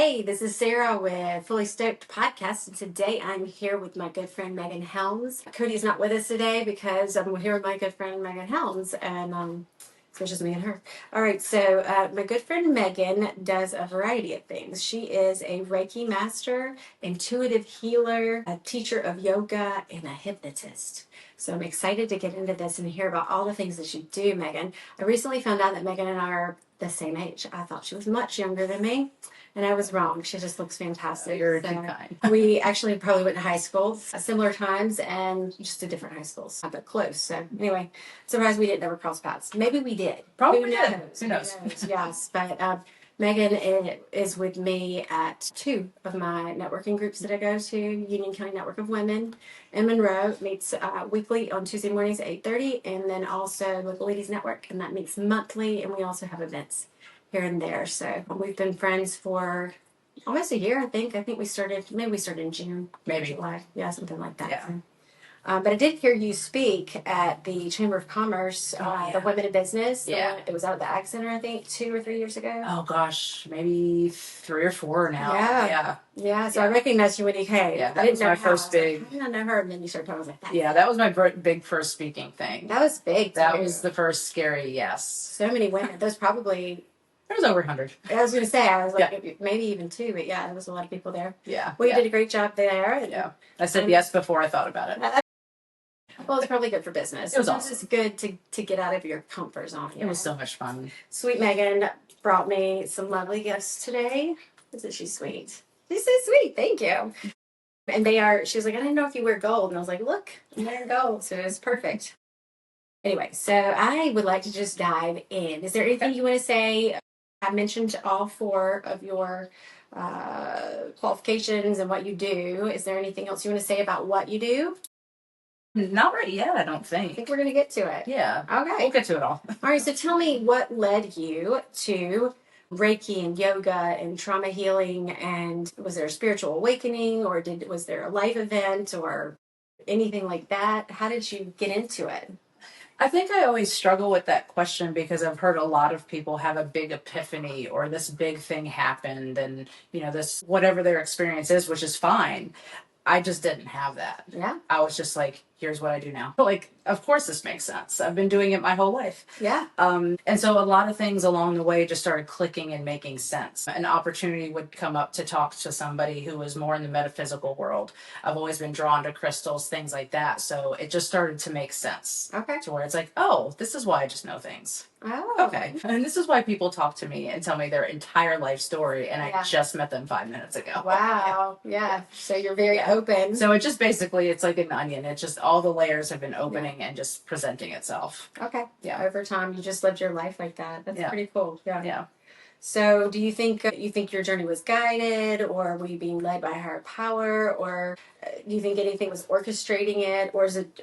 Hey, this is Sarah with Fully Stoked Podcast, and today I'm here with my good friend Meghan Helm. Cody's not with us today because I'm here with my good friend Meghan Helm, and so it's just me and her. All right, so my good friend Meghan does a variety of things. She is a Reiki Master, intuitive healer, a teacher of yoga, and a hypnotist. So I'm excited to get into this and hear about all the things that you do, Meghan. I recently found out that Meghan and I are the same age. I thought she was much younger than me. And I was wrong. She just looks fantastic. You're too kind. We actually probably went to high school at similar times and just to different high schools, but close. So anyway, surprised we didn't ever cross paths. Maybe we did. Probably Who did. knows? Who knows? Yes, but Meghan is with me at two of my networking groups that I go to, Union County Network of Women in Monroe. Meets weekly on Tuesday mornings at 8:30, and then also with the Ladies Network, and that meets monthly, and we also have events here and there. So we've been friends for almost a year, I think. Maybe we started in June. Maybe. July. Yeah, something like that. Yeah. So, but I did hear you speak at the Chamber of Commerce, the Women in Business. Yeah. It was out at the Ag Center, I think, 2 or 3 years ago. Oh, gosh. Maybe 3 or 4 now. Yeah. So I recognized you when you came. Yeah, I didn't know my how. first big. I didn't know her, and then you started talking. I was like, that. Yeah, that was my big first speaking thing. That was big, too. That was the first scary yes. So many women. There's probably... There was over 100. I was going to say, maybe even 2, but yeah, there was a lot of people there. Yeah. Well, you did a great job there. Yeah. I said yes before I thought about it. Well, it's probably good for business. It was awesome. It's good to get out of your comfort zone. It was so much fun. Sweet Meghan brought me some lovely gifts today. Isn't she sweet? She's so sweet. Thank you. And she was like, I didn't know if you wear gold. And I was like, look, I'm wearing gold. So it's perfect. Anyway, so I would like to just dive in. Is there anything you want to say? I mentioned all 4 of your qualifications and what you do. Is there anything else you want to say about what you do? Not right yet, I don't think. I think we're going to get to it. Yeah. Okay. We'll get to it all. All right, so tell me what led you to Reiki and yoga and trauma healing, and was there a spiritual awakening, or was there a life event or anything like that? How did you get into it? I think I always struggle with that question because I've heard a lot of people have a big epiphany or this big thing happened and, this, whatever their experience is, which is fine. I just didn't have that. Yeah. I was just like, here's what I do now. Like, of course this makes sense. I've been doing it my whole life. Yeah. And so a lot of things along the way just started clicking and making sense. An opportunity would come up to talk to somebody who was more in the metaphysical world. I've always been drawn to crystals, things like that. So it just started to make sense. Okay. To where it's like, oh, this is why I just know things. Oh. Okay. And this is why people talk to me and tell me their entire life story. And I just met them 5 minutes ago. Wow. Yeah. So you're very open. So it just basically, it's like an onion. It's just all the layers have been opening and just presenting itself. Okay. Yeah. Over time, you just lived your life like that. That's pretty cool. Yeah. Yeah. So do you think your journey was guided, or were you being led by a higher power, or do you think anything was orchestrating it, or is it,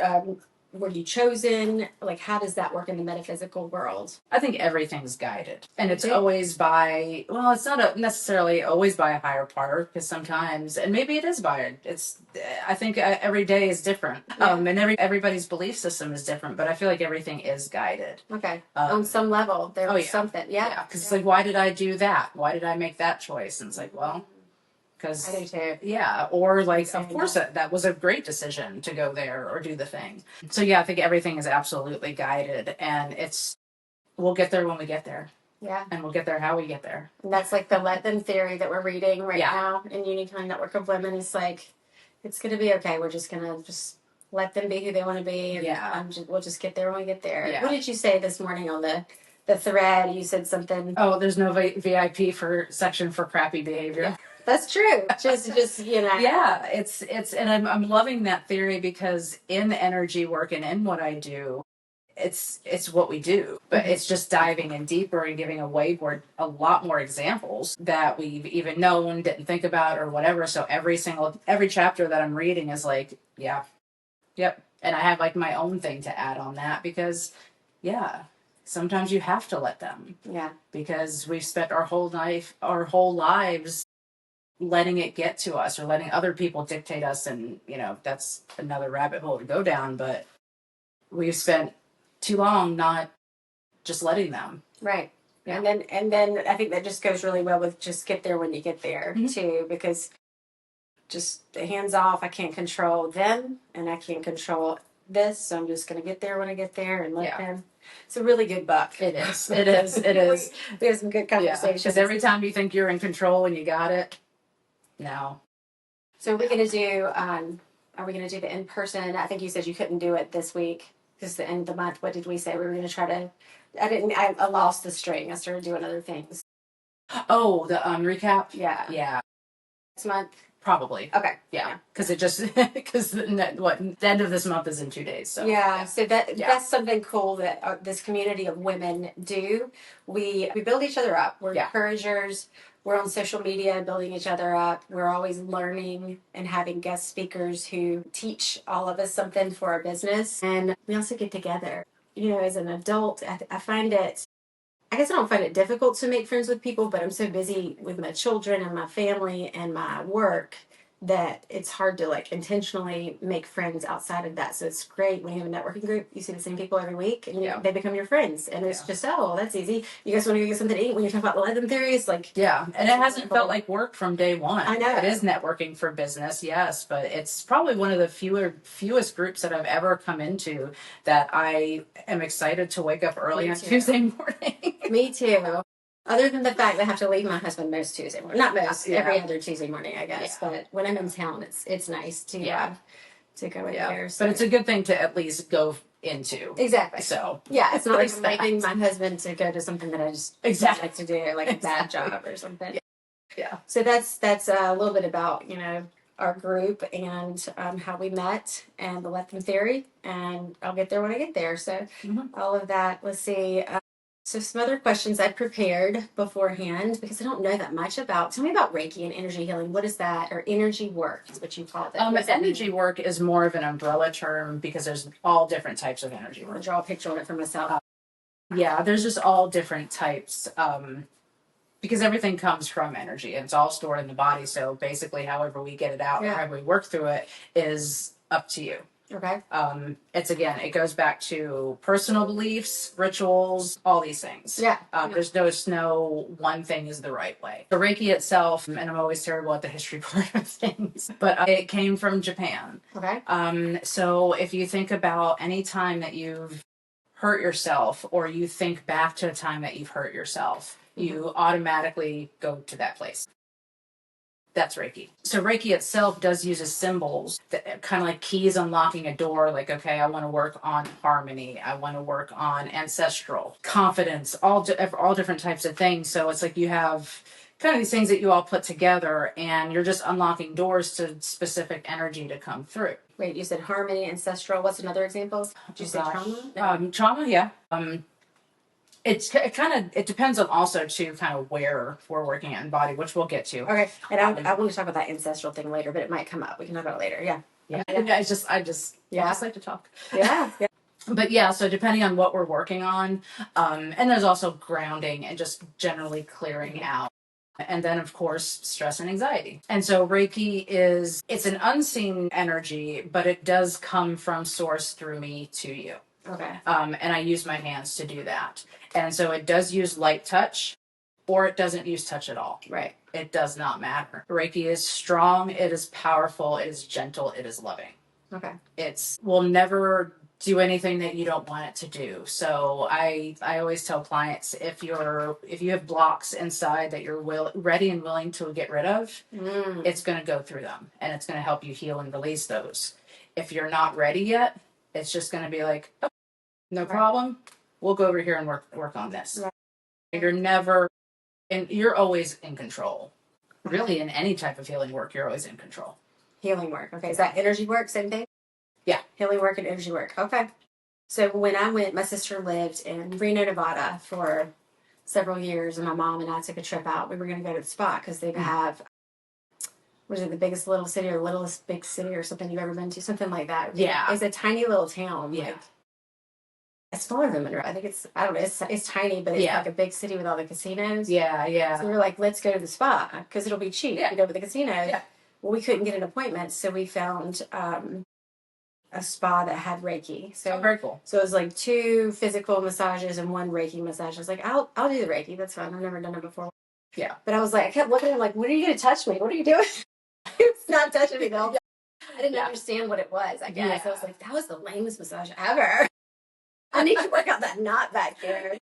were you chosen? Like, how does that work in the metaphysical world? I think everything's guided. And it's always by, well, it's not necessarily always by a higher power, because sometimes, and maybe it is by, I think every day is different. Yeah. And everybody's belief system is different, but I feel like everything is guided. Okay. On some level, there was something. Yeah. Yeah. Because it's like, why did I do that? Why did I make that choice? And it's like, well, because I do too. Yeah, or like, of course, that was a great decision to go there or do the thing. So yeah, I think everything is absolutely guided, and we'll get there when we get there. Yeah. And we'll get there how we get there. And that's like the let them theory that we're reading right now in Union County Network of Women. It's like, it's going to be okay. We're just going to let them be who they want to be. And we'll just get there when we get there. Yeah. What did you say this morning on the thread? You said something. Oh, there's no VIP section for crappy behavior. Yeah. That's true. Just Yeah, it's and I'm loving that theory because in energy work and in what I do, it's what we do, but it's just diving in deeper and giving away a lot more examples that we've even known, didn't think about, or whatever. So every chapter that I'm reading is like, yep, and I have like my own thing to add on that because, sometimes you have to let them, because we've spent our whole lives letting it get to us or letting other people dictate us, and that's another rabbit hole to go down, but we've spent too long not just letting them. Right. Yeah. And then I think that just goes really well with just get there when you get there too, because just the hands off, I can't control them and I can't control this, so I'm just gonna get there when I get there and let them. It's a really good book. It is. It is. It is. We have some good conversations. Because every time you think you're in control and you got it, no. So are we gonna do? Are we gonna do the in person? I think you said you couldn't do it this week because the end of the month. What did we say? We were gonna try to. I didn't. I lost the string. I started doing other things. Oh, the recap. Yeah. Yeah. This month. Probably. Okay. Yeah. Because the end of this month is in 2 days. So So that's something cool that this community of women do. We build each other up. We're encouragers. We're on social media building each other up. We're always learning and having guest speakers who teach all of us something for our business. And we also get together. You know, as an adult, I find it. I guess I don't find it difficult to make friends with people, but I'm so busy with my children and my family and my work that it's hard to like intentionally make friends outside of that. So it's great when you have a networking group. You see the same people every week, and they become your friends. And it's just that's easy. You guys want to go get something to eat when you talk about the 11 theories, like and it hasn't felt like work from day one. I know it is networking for business, yes, but it's probably one of the fewest groups that I've ever come into that I am excited to wake up early on Tuesday morning. Me too. Other than the fact that I have to leave my husband most Tuesday morning. Not most, every other Tuesday morning, I guess. Yeah. But when I'm in town, it's nice to go in there. So. But it's a good thing to at least go into. Exactly. So it's not like I'm leaving my husband to go to something that I just like to do, like a bad job or something. Yeah. So that's a little bit about our group and how we met and the Lethem theory, and I'll get there when I get there. So all of that. Let's see. So some other questions I prepared beforehand because I don't know that much about. Tell me about Reiki and energy healing. What is that? Or energy work is what you call it. Energy work is more of an umbrella term because there's all different types of energy work. I'll draw a picture of it for myself. There's just all different types because everything comes from energy and it's all stored in the body. So basically, however we get it out or however we work through it is up to you. Okay. It goes back to personal beliefs, rituals, all these things. There's no one thing is the right way. The Reiki itself, and I'm always terrible at the history part of things, but it came from Japan. Okay. So if you think about any time that you've hurt yourself or you think back to a time that you've hurt yourself, you automatically go to that place. That's Reiki. So Reiki itself does use symbols that kind of like keys unlocking a door. Like, okay, I want to work on harmony. I want to work on ancestral confidence, all different types of things. So it's like you have kind of these things that you all put together and you're just unlocking doors to specific energy to come through. Wait, you said harmony, ancestral. What's another example? Did you say trauma? Trauma, yeah. It depends on also to kind of where we're working at in body, which we'll get to. Okay, and I want to talk about that ancestral thing later, but it might come up. We can talk about it later. Yeah. I just like to talk. Yeah. But so depending on what we're working on, and there's also grounding and just generally clearing out. And then, of course, stress and anxiety. And so Reiki it's an unseen energy, but it does come from source through me to you. Okay. And I use my hands to do that. And so it does use light touch, or it doesn't use touch at all. Right. It does not matter. Reiki is strong, it is powerful, it is gentle, it is loving. Okay. Will never do anything that you don't want it to do. So I always tell clients, if you have blocks inside that you're ready and willing to get rid of, it's going to go through them and it's going to help you heal and release those. If you're not ready yet, it's just going to be like, oh, no problem. We'll go over here and work on this. Right. You're always in control. Really, in any type of healing work, you're always in control. Healing work. Okay. Is that energy work? Same thing? Yeah. Healing work and energy work. Okay. So when I went, my sister lived in Reno, Nevada for several years, and my mom and I took a trip out. We were going to go to the spot because they have, was it the biggest little city or littlest big city or something you've ever been to? Something like that. Yeah. It's a tiny little town. Yeah. Like, it's smaller than Monroe. I think I don't know, it's tiny, but it's like a big city with all the casinos. Yeah, yeah. So we were like, let's go to the spa because it'll be cheap to go to the casino. Yeah. Well, we couldn't get an appointment, so we found a spa that had Reiki. So very cool. So it was like 2 physical massages and 1 Reiki massage. I was like, I'll do the Reiki. That's fine. I've never done it before. Yeah. But I was like, I kept looking at him like, when are you going to touch me? What are you doing? He was not touching me though. I didn't understand what it was, I guess. Yeah. I was like, that was the lamest massage ever. I need to work out that knot back there.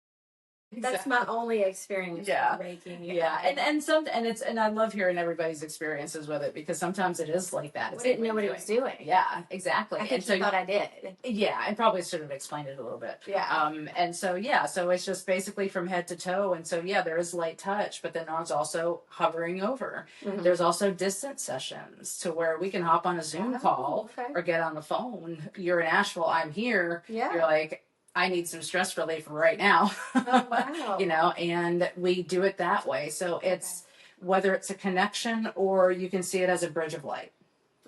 That's my only experience with Reiki. Yeah. And I love hearing everybody's experiences with it, because sometimes it is like that. I didn't know what it was doing. Yeah, exactly. I think thought I did. Yeah, I probably should have explained it a little bit. Yeah. And so it's just basically from head to toe. And so there is light touch, but then there's also hovering over. Mm-hmm. There's also distance sessions to where we can hop on a Zoom call or get on the phone. You're in Asheville, I'm here. Yeah. You're like, I need some stress relief right now. Oh, wow. And we do it that way. So it's whether it's a connection or you can see it as a bridge of light.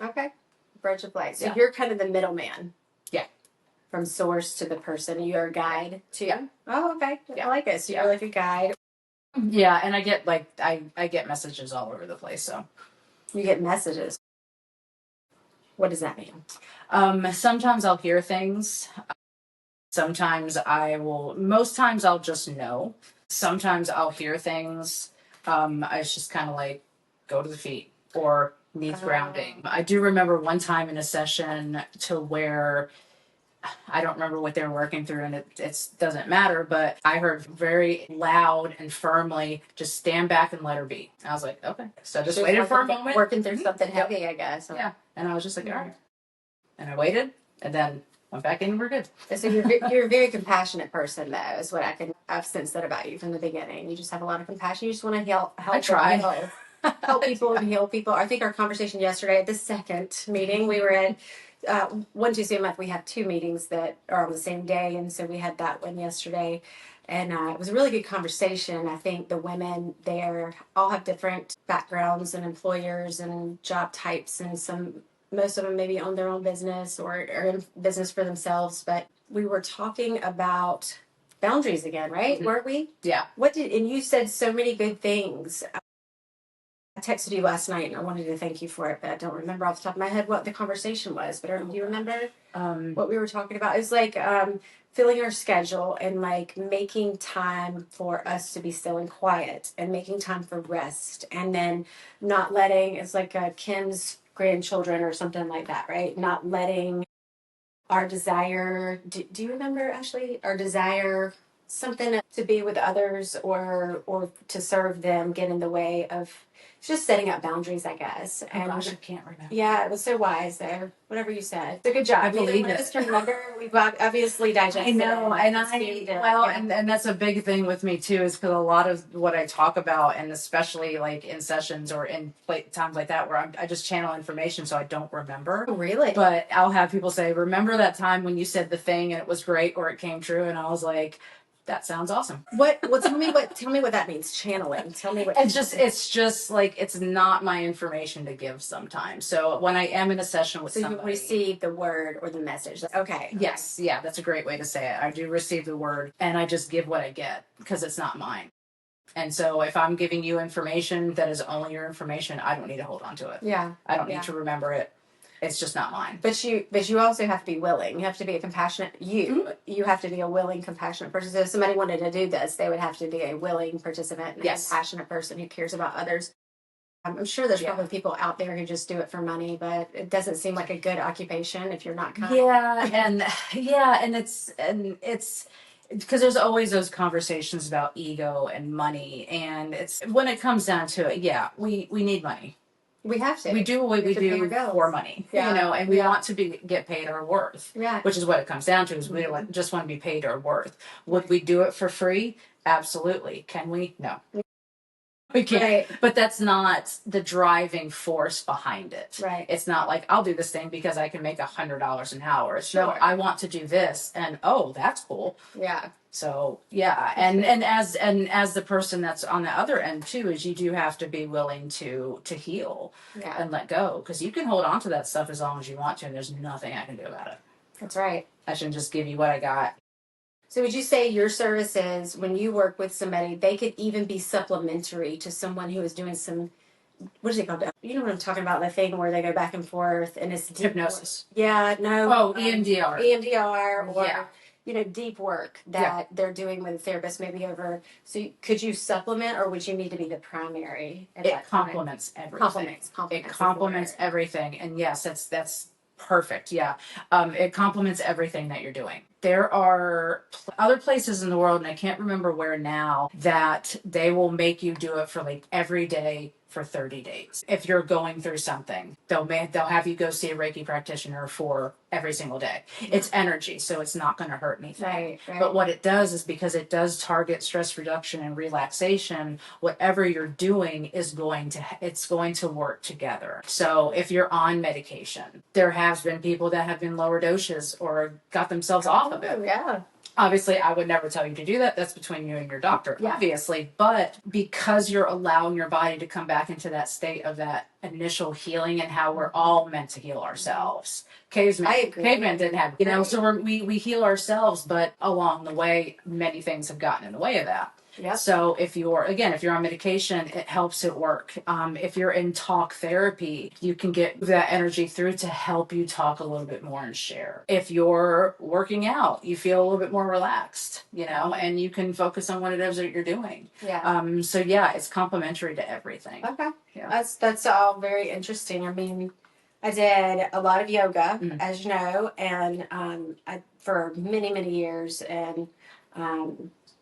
Okay. Bridge of light. So you're kind of the middleman. Yeah. From source to the person. You're a guide too. Yeah. Oh, okay. I like it. So you're like a guide. Yeah, and I get I get messages all over the place. So you get messages. What does that mean? Sometimes I'll hear things. Sometimes most times I'll just know. Sometimes I'll hear things. It's just kind of like, go to the feet or needs grounding. I do remember one time in a session to where I don't remember what they were working through, and it doesn't matter, but I heard very loud and firmly, just stand back and let her be. I was like, okay. So I just waited for a moment. Working through something heavy, I guess. Yeah. And I was just like, all right. And I waited, and then went back in and we're good. So you're a very compassionate person, though, is what I've sensed that about you from the beginning. You just have a lot of compassion. You just want to help I try. Help people and heal people. I think our conversation yesterday at the second meeting, we were at 1 Tuesday a month. We have 2 meetings that are on the same day, and so we had that one yesterday. And it was a really good conversation. I think the women there all have different backgrounds and employers and job types, and most of them maybe own their own business or are in business for themselves. But we were talking about boundaries again, right? Mm-hmm. Weren't we? Yeah. And you said so many good things. I texted you last night and I wanted to thank you for it, but I don't remember off the top of my head what the conversation was. But do you remember what we were talking about? It was like filling our schedule and like making time for us to be still and quiet and making time for rest, and then not letting, it's like Kim's grandchildren or something like that, right? Not letting our desire, do you remember, Ashley? Our desire, something to be with others or to serve them get in the way of just setting up boundaries, I guess. And gosh, I can't remember. Yeah, it was so wise there. Whatever you said. So good job. I believe it. Just remember, we've obviously digested. I know, and that's a big thing with me too, is because a lot of what I talk about, and especially like in sessions or in times like that, where I just channel information, so I don't remember. Oh, really? But I'll have people say, "Remember that time when you said the thing and it was great, or it came true?" And I was like, that sounds awesome. Well, tell me what that means. Channeling. Tell me what. It's just like, it's not my information to give sometimes. So when I am in a session with somebody, you receive the word or the message. Okay. Yes. Yeah. That's a great way to say it. I do receive the word and I just give what I get because it's not mine. And so if I'm giving you information that is only your information, I don't need to hold on to it. Yeah. I don't need to remember it. It's just not mine. But you also have to be willing. You have to be a compassionate. You have to be a willing, compassionate person. So if somebody wanted to do this, they would have to be a willing participant and a compassionate person who cares about others. I'm sure there's probably people out there who just do it for money, but it doesn't seem like a good occupation if you're not kind. And it's because there's always those conversations about ego and money, and it's when it comes down to it, we need money. We have to. We do what we do for money, and we want to get paid our worth, which is what it comes down to, is we don't just want to be paid our worth. Would we do it for free? Absolutely. Can we? No. We can't. Right. But that's not the driving force behind it. Right. It's not like, I'll do this thing because I can make $100 an hour. Sure. No, I want to do this, and that's cool. Yeah. So and as the person that's on the other end too, is you do have to be willing to heal and let go, because you can hold on to that stuff as long as you want to, and there's nothing I can do about it. That's right. I shouldn't just give you what I got. So would you say your services, when you work with somebody, they could even be supplementary to someone who is doing some what is it called? You know what I'm talking about? The thing where they go back and forth and it's deep Hypnosis. work. Yeah, no. Oh, EMDR. EMDR or, Yeah. you know, deep work that they're doing with a therapist maybe over. So could you supplement or would you need to be the primary? It complements everything. It complements everything. And yes, that's perfect. Yeah. It complements everything that you're doing. There are other places in the world, and I can't remember where now, that they will make you do it for like every day for 30 days. If you're going through something, they'll have you go see a Reiki practitioner for every single day. It's energy, so it's not going to hurt anything. Right. But what it does is, because it does target stress reduction and relaxation, whatever you're doing is going to work together. So if you're on medication, there has been people that have been lower doses or got themselves off of it. Yeah. Obviously, I would never tell you to do that. That's between you and your doctor, obviously. But because you're allowing your body to come back into that state of that initial healing, and how we're all meant to heal ourselves. Cavemen didn't have, so we heal ourselves, but along the way, many things have gotten in the way of that. Yep. So if you're on medication, it helps it work. If you're in talk therapy, you can get that energy through to help you talk a little bit more and share. If you're working out, you feel a little bit more relaxed, and you can focus on what it is that you're doing. Yeah. So yeah, it's complementary to everything. Okay. Yeah. That's all very interesting. I mean, I did a lot of yoga, as you know, and for many years, and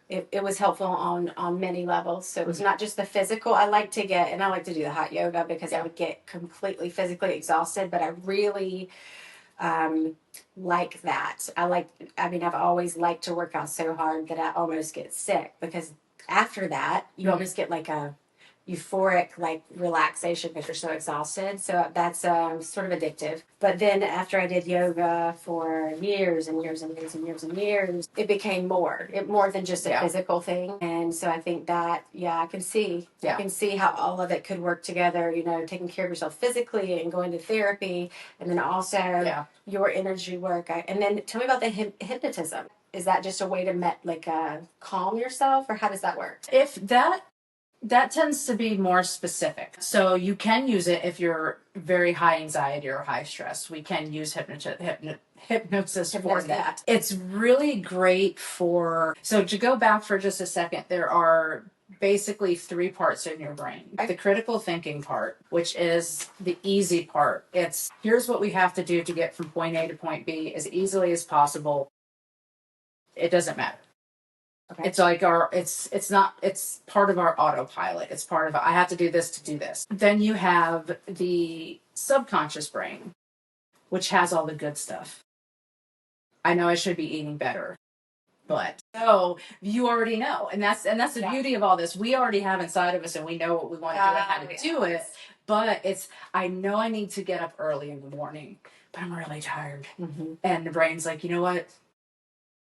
it was helpful on many levels. So it was not just the physical. I like to do the hot yoga because I would get completely physically exhausted, but I really like that. I've always liked to work out so hard that I almost get sick, because after that, you almost get like a euphoric relaxation because you're so exhausted. So that's sort of addictive. But then after I did yoga for years and years, it became more than just a physical thing. And so I think that I can see how all of it could work together, taking care of yourself physically and going to therapy, and then also your energy work. And then tell me about the hypnotism. Is that just a way to calm yourself, or how does that work? If that tends to be more specific. So you can use it if you're very high anxiety or high stress. We can use hypnosis for that. It's really great so to go back for just a second, there are basically 3 parts in your brain. The critical thinking part, which is the easy part. It's here's what we have to do to get from point A to point B as easily as possible. It doesn't matter. Okay. It's like it's part of our autopilot. It's part of, I have to do this to do this. Then you have the subconscious brain, which has all the good stuff. I know I should be eating better, but so you already know. And that's the beauty of all this. We already have inside of us, and we know what we want to do and how to do it. But I know I need to get up early in the morning, but I'm really tired. Mm-hmm. And the brain's like, you know what?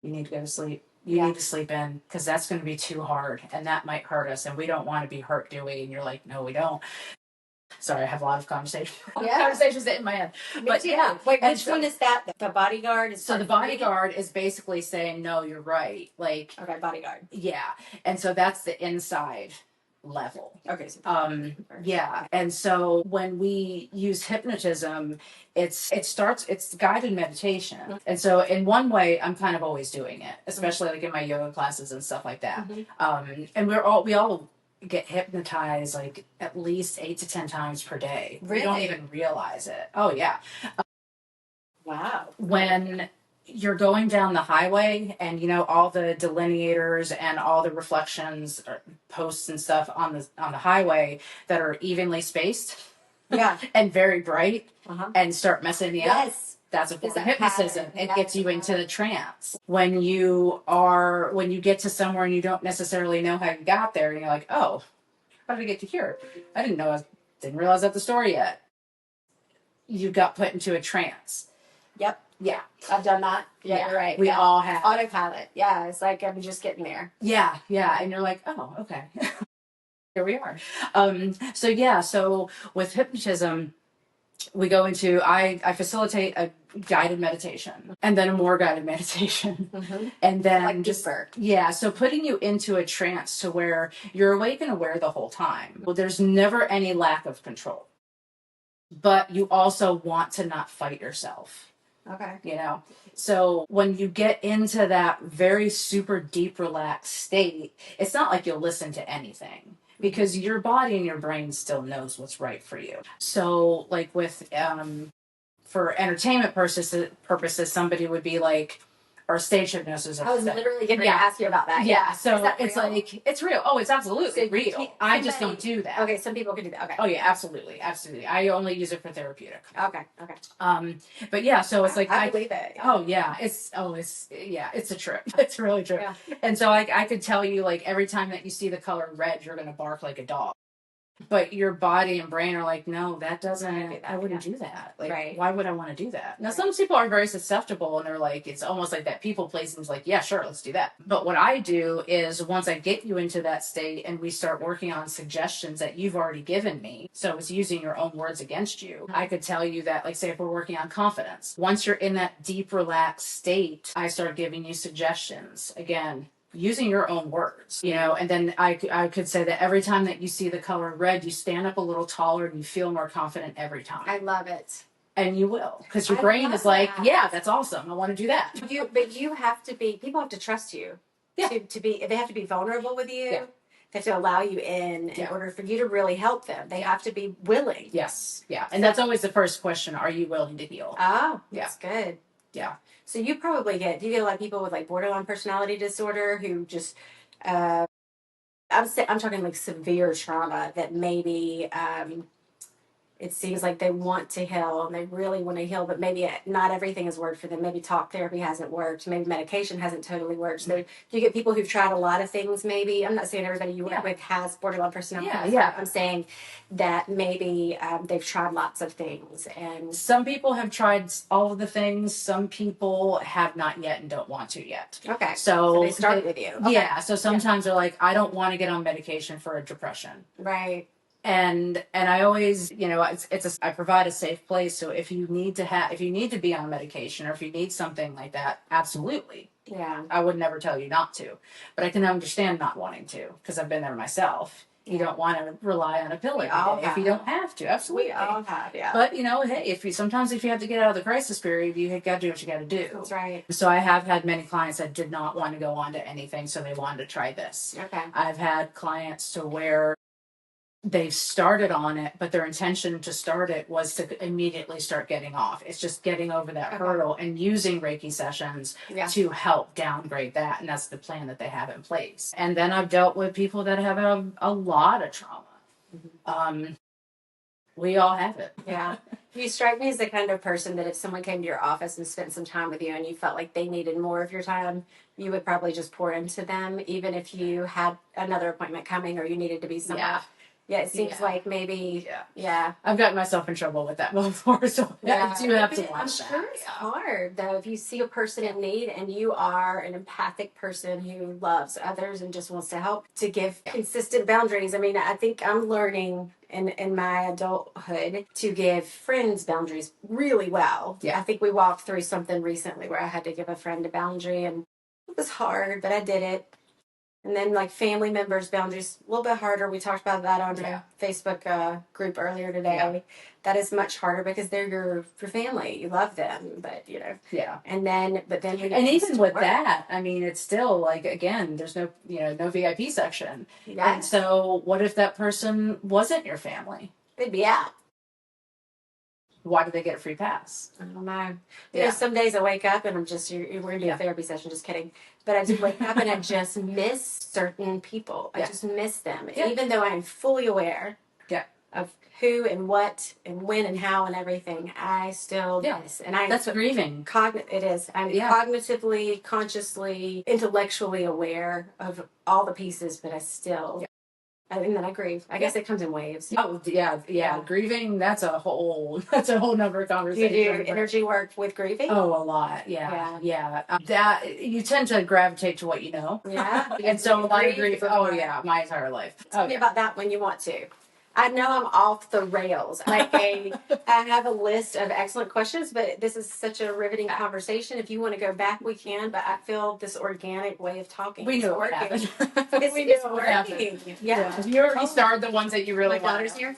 You need to go to sleep. You need to sleep in, because that's going to be too hard, and that might hurt us, and we don't want to be hurt, do we? And you're like, no, we don't. Sorry, I have a lot of conversations in my head. But yeah. Wait, which one is that? The bodyguard is. So the bodyguard is basically saying, no, you're right. Like, okay, bodyguard. Yeah. And so that's the inside level. Okay. So yeah. And so when we use hypnotism, it's guided meditation. Mm-hmm. And so in one way, I'm kind of always doing it, especially like in my yoga classes and stuff like that. Mm-hmm. And we all get hypnotized like at least 8 to 10 times per day. Really? We don't even realize it. Oh yeah. Wow. When you're going down the highway, and all the delineators and all the reflections or posts and stuff on the highway that are evenly spaced, and very bright, and start messing you up. That's a form of hypnotism. It gets you into the trance. When you get to somewhere and you don't necessarily know how you got there, and you're like, oh, how did I get to here? I didn't realize that's the story yet. You got put into a trance. Yep. Yeah. I've done that. Yeah, you're right. We all have. Autopilot. Yeah, it's like I'm just getting there. Yeah. And you're like, oh, okay. Here we are. So with hypnotism, we go into, I facilitate a guided meditation and then a more guided meditation. And then Like just, deeper. yeah. So putting you into a trance to where you're awake and aware the whole time. Well, there's never any lack of control, but you also want to not fight yourself. Okay. You know, so when you get into that very super deep relaxed state, it's not like you'll listen to anything because your body and your brain still knows what's right for you. So like with for entertainment purposes, somebody would be like, or stage hypnosis. I was literally going to ask you about that. Yeah. So it's real? like, it's real. Oh, it's absolutely real. I just don't do that. Okay. Some people can do that. Okay. Oh yeah, absolutely. Absolutely. I only use it for therapeutic. Okay. Okay. But yeah, so it's like, I believe it. Yeah. Oh yeah. It's a trip. It's really true. Yeah. And so I could tell you, like, every time that you see the color red, you're going to bark like a dog. But your body and brain are like, no, that doesn't, I wouldn't do that. Like, why would I want to do that? Now, some people are very susceptible and they're like, it's almost like that people pleasing is like, yeah, sure, let's do that. But what I do is once I get you into that state and we start working on suggestions that you've already given me, so it's using your own words against you, I could tell you that, like, say if we're working on confidence, once you're in that deep, relaxed state, I start giving you suggestions. Again, using your own words, you know, and then I could say that every time that you see the color red, you stand up a little taller and you feel more confident every time. I love it. And you will, because your brain is like, yeah, that's awesome. I want to do that. But you have to be, people have to trust you. Yeah. To be, they have to be vulnerable with you. Yeah. They have to allow you in order for you to really help them. They have to be willing. Yes. Yeah. And that's always the first question. Are you willing to heal? Oh, that's good. Yeah. So you probably do you get a lot of people with like borderline personality disorder who just, I'm talking like severe trauma that maybe, it seems like they want to heal and they really want to heal, but maybe not everything has worked for them. Maybe talk therapy hasn't worked. Maybe medication hasn't totally worked. So you get people who've tried a lot of things maybe. I'm not saying everybody you work with has borderline personality. Yeah. I'm saying that maybe they've tried lots of things. And some people have tried all of the things. Some people have not yet and don't want to yet. Okay. So they start with you. Okay. Yeah. So sometimes they're like, I don't want to get on medication for a depression. Right. And I always, you know, I provide a safe place. So if you need to be on medication or if you need something like that, absolutely. Yeah. I would never tell you not to, but I can understand not wanting to because I've been there myself. You don't want to rely on a pill every day if you don't have to. Absolutely. We all have, yeah. But, you know, hey, sometimes if you have to get out of the crisis period, you got to do what you got to do. That's right. So I have had many clients that did not want to go on to anything, so they wanted to try this. Okay. I've had clients to where they started on it, but their intention to start it was to immediately start getting off. It's just getting over that hurdle and using Reiki sessions to help downgrade that. And that's the plan that they have in place. And then I've dealt with people that have a lot of trauma. We all have it. Yeah. You strike me as the kind of person that if someone came to your office and spent some time with you and you felt like they needed more of your time, you would probably just pour into them, even if you had another appointment coming or you needed to be somewhere. Yeah, it seems like maybe, I've gotten myself in trouble with that before, so I do have to watch I'm sure it's hard, though, if you see a person in need and you are an empathic person who loves others and just wants to help, to give consistent boundaries. I mean, I think I'm learning in my adulthood to give friends boundaries really well. Yeah. I think we walked through something recently where I had to give a friend a boundary, and it was hard, but I did it. And then, like, family members' boundaries, a little bit harder. We talked about that on the Facebook group earlier today. Yeah. That is much harder because they're your family. You love them, but, you know. Yeah. And then even with that, I mean, it's still, like, again, there's no VIP section. Yeah. And so what if that person wasn't your family? They'd be out. Why do they get a free pass? I don't know. You know, some days I wake up and I'm just, we're going to do a therapy session, just kidding. But I just wake up and I just miss certain people. I just miss them. Yeah. Even though I'm fully aware of who and what and when and how and everything, I still miss. And that's grieving. It is. I'm cognitively, consciously, intellectually aware of all the pieces, but I still... And then I grieve. I guess it comes in waves. Oh, yeah. Grieving, that's a whole number of conversations. You do energy work with grieving? Oh, a lot. Yeah. That, you tend to gravitate to what you know. Yeah. And so a lot of grief, my entire life. Tell me about that when you want to. I know I'm off the rails. I have a list of excellent questions, but this is such a riveting conversation. If you want to go back, we can. But I feel this organic way of talking. We is knew what working. happened. It's working. Yeah. You already started the ones that you really My want. daughter's here.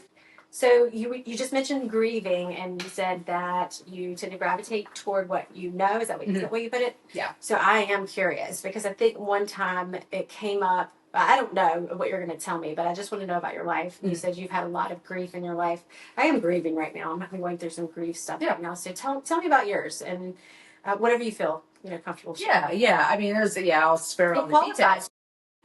So you just mentioned grieving, and you said that you tend to gravitate toward what you know. Is that what, is that way you put it? Yeah. So I am curious because I think one time it came up. I don't know what you're going to tell me, but I just want to know about your life. You said you've had a lot of grief in your life. I am grieving right now. I'm going through some grief stuff right now. So tell me about yours and whatever you feel comfortable sharing. Yeah. I mean, I'll spare all the details.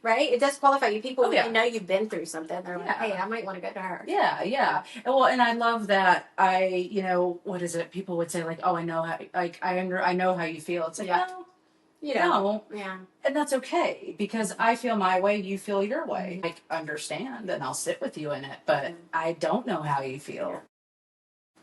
Right? It does qualify you. People, they know you've been through something. They're like, hey, I might want to go to her. Yeah. And I love that what is it? People would say like, oh, I know how, like, I know how you feel. It's like, no, you don't. Yeah. And that's okay because I feel my way, you feel your way. I understand and I'll sit with you in it, but I don't know how you feel.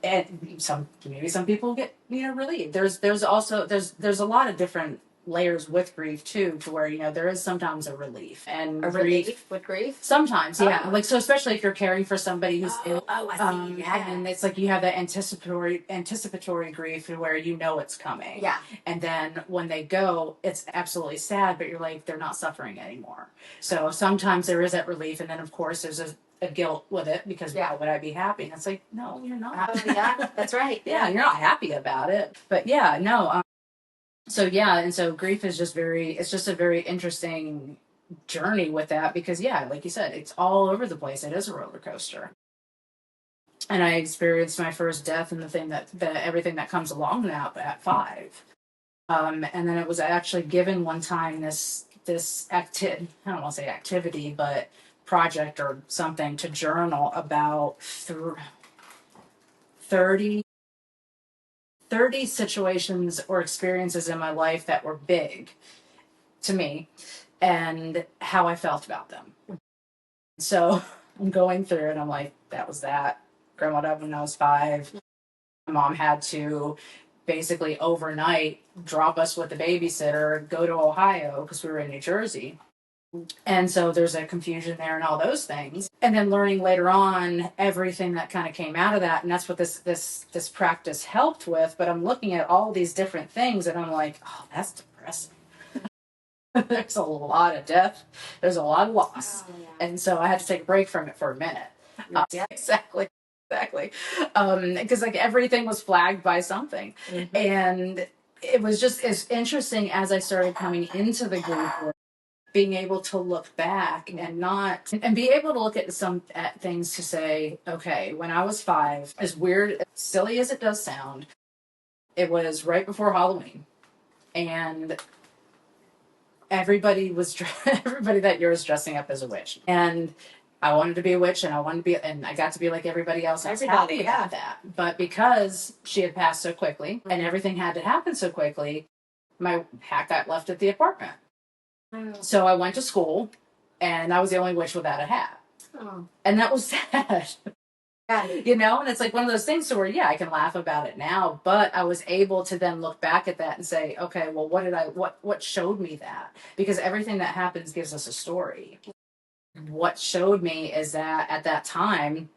And maybe some people get, relieved. There's a lot of different layers with grief too, to where there is sometimes a relief and relief with grief. Sometimes, yeah, like so, especially if you're caring for somebody who's ill. I see. And it's like you have that anticipatory grief where it's coming. Yeah. And then when they go, it's absolutely sad, but you're like they're not suffering anymore. So sometimes there is that relief, and then of course there's a guilt with it because why would I be happy? And it's like no, you're not. Oh yeah, that's right. Yeah, you're not happy about it. But yeah, no. And so grief is just a very interesting journey with that because like you said, it's all over the place. It is a roller coaster. And I experienced my first death and everything that comes along now at 5. And then it was actually given one time this I don't want to say activity, but project or something to journal about 30 situations or experiences in my life that were big to me and how I felt about them. So I'm going through and I'm like, that was that. Grandma died when I was 5. My mom had to basically overnight drop us with the babysitter, go to Ohio because we were in New Jersey. And so there's a confusion there and all those things. And then learning later on everything that kind of came out of that. And that's what this practice helped with. But I'm looking at all these different things and I'm like, oh, that's depressing. There's a lot of death. There's a lot of loss. Oh, yeah. And so I had to take a break from it for a minute. Yeah, exactly. Because like everything was flagged by something. Mm-hmm. And it was just as interesting as I started coming into the group work, being able to look back and be able to look at things to say, okay, when I was 5, as weird, as silly as it does sound, it was right before Halloween. And everybody that year was dressing up as a witch. And I wanted to be a witch and I got to be like everybody else. I was happy about that. But because she had passed so quickly and everything had to happen so quickly, my hat got left at the apartment. So I went to school, and I was the only witch without a hat. Oh. And that was sad. And it's like one of those things where, I can laugh about it now, but I was able to then look back at that and say, okay, well, what showed me that? Because everything that happens gives us a story. What showed me is that at that time,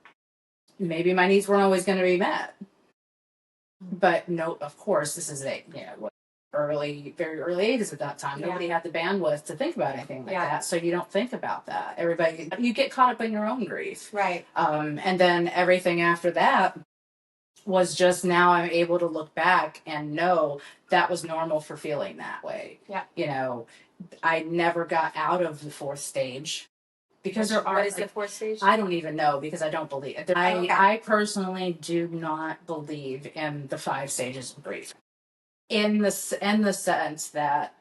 maybe my needs weren't always going to be met. But no, of course, this is very early ages at that time. Nobody had the bandwidth to think about anything like that. So you don't think about that. You get caught up in your own grief. Right. And then everything after that was just now I'm able to look back and know that was normal for feeling that way. Yeah. I never got out of the 4th stage. Because what is the 4th stage? I don't even know because I don't believe it. I personally do not believe in the 5 stages of grief. In the sense that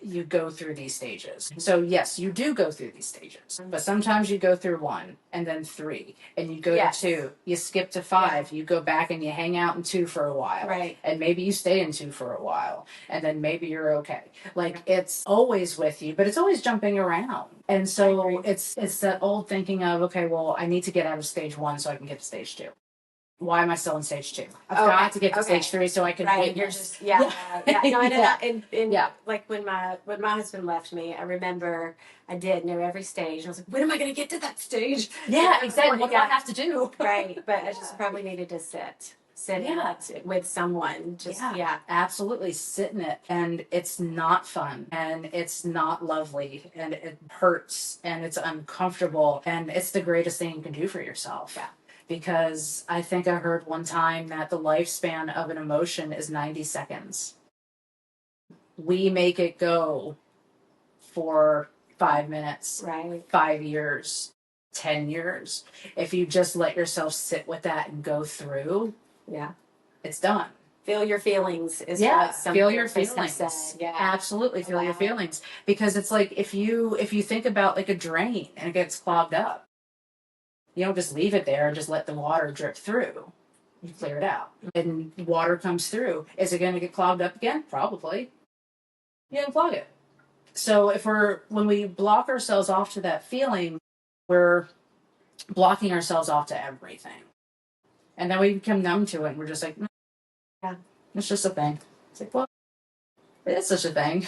you go through these stages. So yes, you do go through these stages, but sometimes you go through 1 and then 3 and you go to 2, you skip to 5, you go back and you hang out in 2 for a while. Right. And maybe you stay in 2 for a while and then maybe you're okay. Like it's always with you, but it's always jumping around. And so it's that old thinking of, okay, well, I need to get out of stage 1 so I can get to stage 2. why am I still in stage 2? I've got to get to stage 3 so I can Right. You're just No, and Yeah. like when my husband left me, I remember I did know every stage. And I was like, when am I going to get to that stage? Yeah, exactly. What do I have to do? Right. But I just probably needed to sit Yeah. in it with someone. Just Absolutely sit in it. And it's not fun and it's not lovely and it hurts and it's uncomfortable and it's the greatest thing you can do for yourself. Yeah. Because I think I heard one time that the lifespan of an emotion is 90 seconds. We make it go for 5 minutes, right. 5 years, 10 years. If you just let yourself sit with that and go through, it's done. Feel your feelings is what some feel your therapists feelings. have said. Yeah. Absolutely feel your feelings. Because it's like if you think about like a drain and it gets clogged up, you don't just leave it there and just let the water drip through. You clear it out. And water comes through. Is it going to get clogged up again? Probably. You unclog it. So when we block ourselves off to that feeling, we're blocking ourselves off to everything. And then we become numb to it and we're just like, it's just a thing. It's like, well, it is such a thing.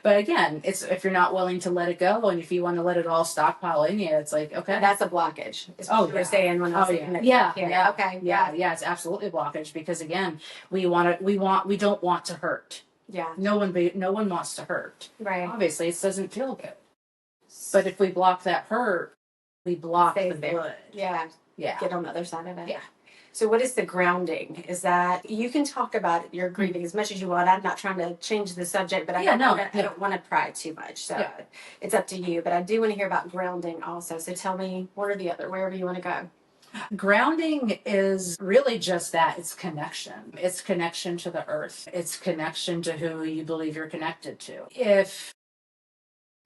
But again, it's if you're not willing to let it go and if you want to let it all stockpile in you, it's like, okay. That's a blockage. You were saying when I was saying that. Yeah. Okay. Yeah, it's absolutely a blockage because again, we don't want to hurt. Yeah. No one wants to hurt. Right. Obviously, it doesn't feel good. But if we block that hurt, we block the good. Yeah. Yeah. Get on the other side of it. Yeah. So what is the grounding? Is that you can talk about your grieving as much as you want. I'm not trying to change the subject, but I don't want to pry too much. So it's up to you. But I do want to hear about grounding also. So tell me one or the other, wherever you want to go. Grounding is really just that. It's connection. It's connection to the earth. It's connection to who you believe you're connected to.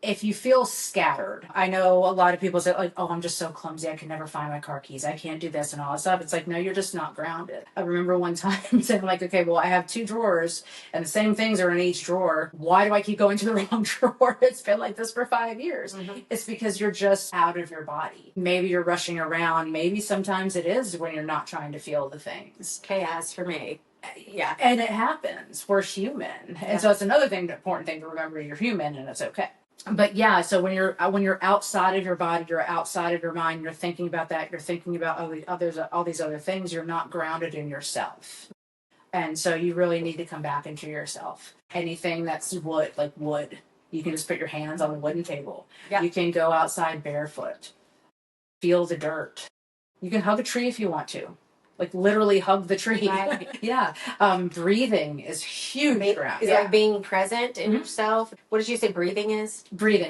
If you feel scattered, I know a lot of people say like, oh, I'm just so clumsy. I can never find my car keys. I can't do this and all this stuff. It's like, no, you're just not grounded. I remember one time saying like, okay, well, I have 2 drawers and the same things are in each drawer. Why do I keep going to the wrong drawer? It's been like this for 5 years. Mm-hmm. It's because you're just out of your body. Maybe you're rushing around. Maybe sometimes it is when you're not trying to feel the things. Chaos for me. Yeah. And it happens. We're human. And so it's another important thing to remember. You're human and it's okay. But yeah, so when you're outside of your body, you're outside of your mind, you're thinking about that, you're thinking about all these other things, you're not grounded in yourself. And so you really need to come back into yourself. Anything that's wood, you can just put your hands on the wooden table. Yeah. You can go outside barefoot. Feel the dirt. You can hug a tree if you want to. Like literally hug the tree. Right. Yeah. Breathing is huge. Is like being present in yourself. What did you say breathing is? Breathing.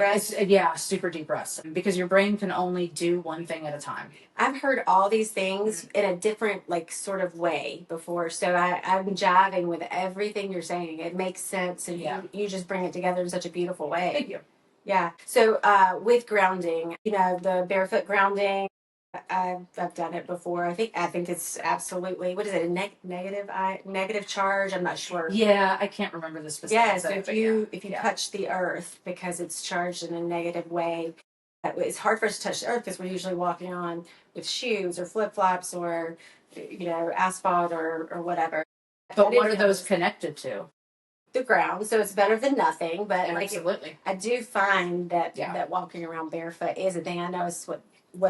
Super deep breaths. Because your brain can only do one thing at a time. I've heard all these things in a different sort of way before. So I'm jiving with everything you're saying. It makes sense and you just bring it together in such a beautiful way. Thank you. Yeah. So with grounding, the barefoot grounding, I've done it before. I think it's absolutely, what is it, a negative charge? I'm not sure. Yeah, I can't remember the specifics. Yeah, so if you touch the earth because it's charged in a negative way, it's hard for us to touch the earth because we're usually walking on with shoes or flip-flops or asphalt or whatever. But what are those connected to? The ground, so it's better than nothing. But absolutely, I do find that walking around barefoot is a thing. I know it's what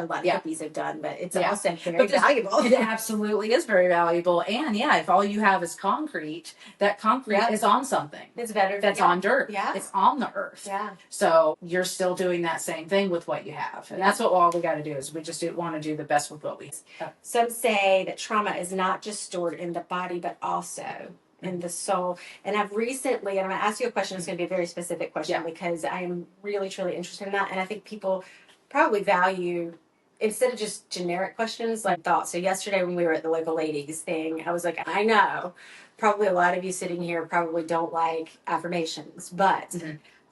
a lot of hippies have done, but it's also very valuable. It absolutely is very valuable. And if all you have is concrete, that concrete is on something. It's better. That's on dirt. Yeah. It's on the earth. Yeah. So you're still doing that same thing with what you have. And that's what all we got to do is we just want to do the best with what we have. Some say that trauma is not just stored in the body, but also in the soul. And I've recently, and I'm going to ask you a question. It's going to be a very specific question because I am really, truly interested in that. And I think people probably value, instead of just generic questions, like thoughts. So yesterday when we were at the local ladies thing, I was like, I know probably a lot of you sitting here probably don't like affirmations, but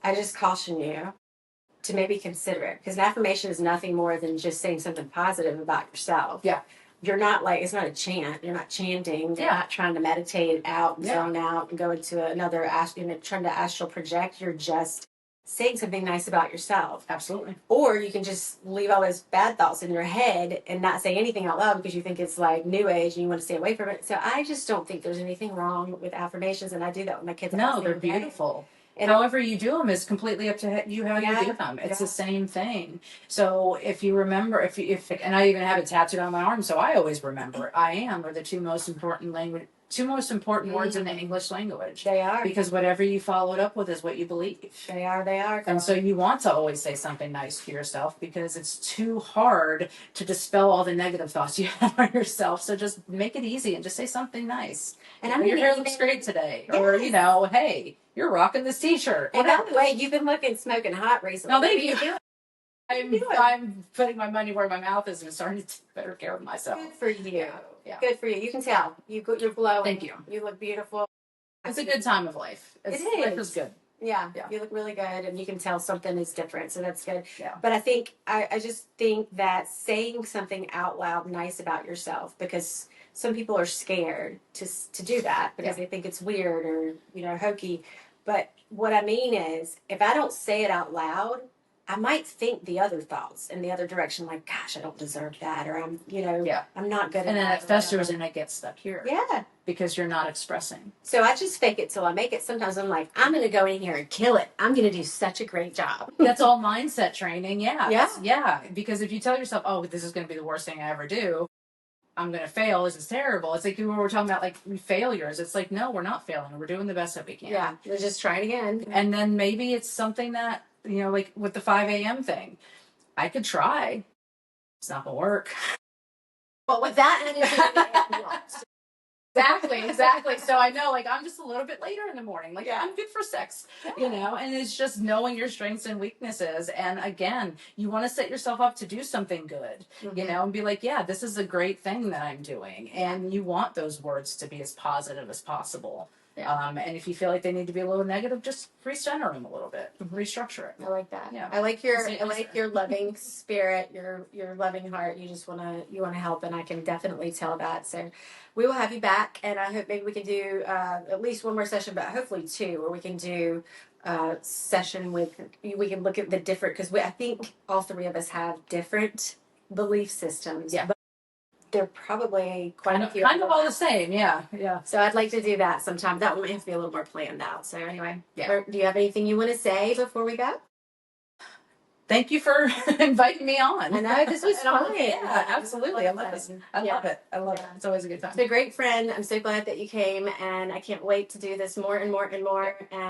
I just caution you to maybe consider it, because an affirmation is nothing more than just saying something positive about yourself. Yeah. You're not it's not a chant. You're not chanting. You're not trying to meditate out and zone out and go into another, trying to astral project. You're just saying something nice about yourself. Absolutely. Or you can just leave all those bad thoughts in your head and not say anything out loud because you think it's like new age and you want to stay away from it. So I just don't think there's anything wrong with affirmations, and I do that with my kids. No, they're beautiful. And however you do them is completely up to you how you do them. It's the same thing. So if you remember, and I even have it tattooed on my arm, so I always remember. I am are the two most important words in the English language. They are. Because whatever you follow it up with is what you believe. They are. And so you want to always say something nice to yourself because it's too hard to dispel all the negative thoughts you have on yourself. So just make it easy and just say something nice. And your hair looks great today. Yes. Or, hey, you're rocking this t-shirt. And by the way, you've been looking smoking hot recently. No, thank you. I'm putting my money where my mouth is and starting to take better care of myself. Good for you. Yeah. Good for you. You can tell. You're glowing. Thank you. You look beautiful. It's a good time of life. It is. Life is good. Yeah. You look really good, and you can tell something is different, so that's good. Yeah. But I just think that saying something out loud nice about yourself, because some people are scared to do that because they think it's weird or hokey. But what I mean is, if I don't say it out loud, I might think the other thoughts in the other direction, like, gosh, I don't deserve that, or I'm not good at that. And then it festers and it gets stuck here. Yeah. Because you're not expressing. So I just fake it till I make it. Sometimes I'm like, I'm going to go in here and kill it. I'm going to do such a great job. That's all mindset training. Yeah. Yeah. Because if you tell yourself, oh, this is going to be the worst thing I ever do, I'm going to fail. This is terrible. It's like when we're talking about like failures. It's like, no, we're not failing. We're doing the best that we can. Yeah. We're just trying again. And then maybe it's something that, like with the 5 a.m. thing, I could try. It's not going to work. But with that, Exactly. So I know, like, I'm just a little bit later in the morning. Like, I'm good for 6, and it's just knowing your strengths and weaknesses. And again, you want to set yourself up to do something good, and be like, yeah, this is a great thing that I'm doing. And you want those words to be as positive as possible. Yeah. And if you feel like they need to be a little negative, just recenter them a little bit, restructure it. I like that. Yeah. I like your loving spirit, your loving heart. You just want to help, and I can definitely tell that. So we will have you back, and I hope maybe we can do at least one more session, but hopefully 2, where we can do session we can look at the different, because I think all 3 of us have different belief systems. Yeah. But they're probably quite a few. Kind of all the same, yeah. So I'd like to do that sometime. That one may have to be a little more planned out. So anyway, do you have anything you want to say before we go? Thank you for inviting me on. I know, this was fun. Yeah, absolutely. I love this. I love it. It's always a good time. It's a great friend. I'm so glad that you came, and I can't wait to do this more and more and more. And